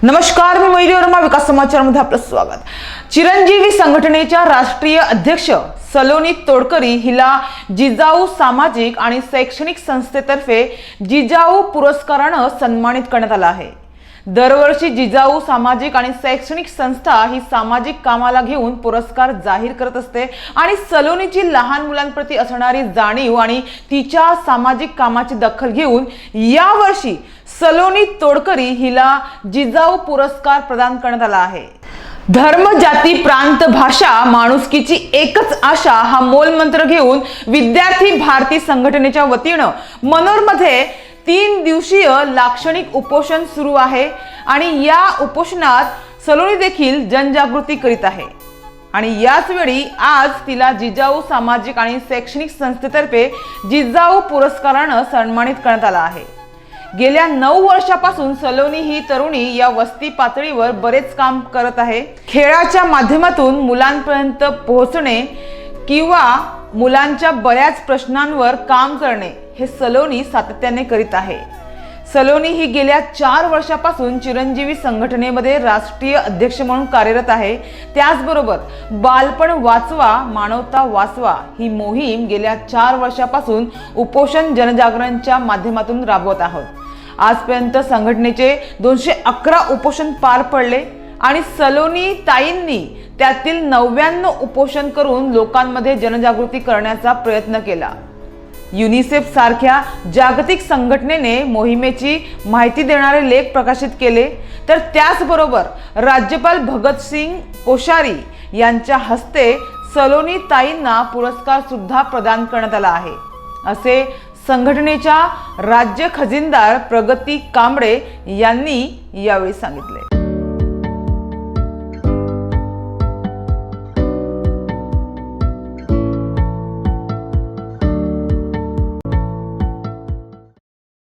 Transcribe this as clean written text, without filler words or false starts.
नमस्कार, मी मयुरी वर्मा, विकास समाचारमध्ये आपलं स्वागत। चिरंजीवी संघटनेच्या राष्ट्रीय अध्यक्ष सलोनी तोडकरी हिला जिजाऊ सामाजिक आणि शैक्षणिक संस्थेतर्फे जिजाऊ पुरस्काराने सन्मानित करण्यात आलं आहे। दरवर्षी जिजाऊ सामाजिक आणि शैक्षणिक संस्था ही सामाजिक कामाला घेऊन पुरस्कार जाहीर करत असते आणि सलोनीची लहान मुलांप्रती असणारी जाणीव आणि तिच्या सामाजिक कामाची दखल घेऊन यावर्षी सलोनी तोडकरी हिला जिजाऊ पुरस्कार प्रदान करण्यात आला आहे। धर्म, जाती, प्रांत, भाषा, माणुसकीची एकच आशा हा मूलमंत्र घेऊन विद्यार्थी भारती संघटनेच्या वतीने मनोरमध्ये 3 दिवसीय लाक्षणिक उपोषण सुरू आहे आणि या उपोषणात सलोनी देखील जनजागृती करीत आहे आणि याच वेळी आज तिला जिजाऊ सामाजिक आणि शैक्षणिक संस्थेतर्फे जिजाऊ पुरस्काराने सन्मानित करण्यात आला आहे। गेल्या 9 वर्षापासून सलोनी ही तरुणी या वस्ती पातळीवर बरेच काम करत आहे। खेळाच्या माध्यमातून मुलांपर्यंत पोहोचणे किंवा मुलांच्या बऱ्याच प्रश्नांवर काम करणे हे सलोनी सातत्याने करीत आहे। सलोनी ही गेल्या 4 वर्षापासून चिरंजीवी संघटनेमध्ये राष्ट्रीय अध्यक्ष म्हणून कार्यरत आहे। त्याचबरोबर बालपण वाचवा मानवता वाचवा ही मोहीम गेल्या 4 वर्षापासून उपोषण जनजागरणच्या माध्यमातून राबवत आहोत। आजपर्यंत संघटनेचे 211 उपोषण पार पडले आणि सलोनी ताईंनी त्यातील 99 उपोषण करून लोकांमध्ये जनजागृती करण्याचा प्रयत्न केला। युनिसेफ सारख्या जागतिक संघटनेने मोहिमेची माहिती देणारे लेख प्रकाशित केले, तर त्याचबरोबर राज्यपाल भगतसिंग कोश्यारी यांच्या हस्ते सलोनी ताईंना पुरस्कार सुद्धा प्रदान करण्यात आला आहे, असे संघटनेच्या राज्य खजिनदार प्रगती कांबळे यांनी यावेळी सांगितले।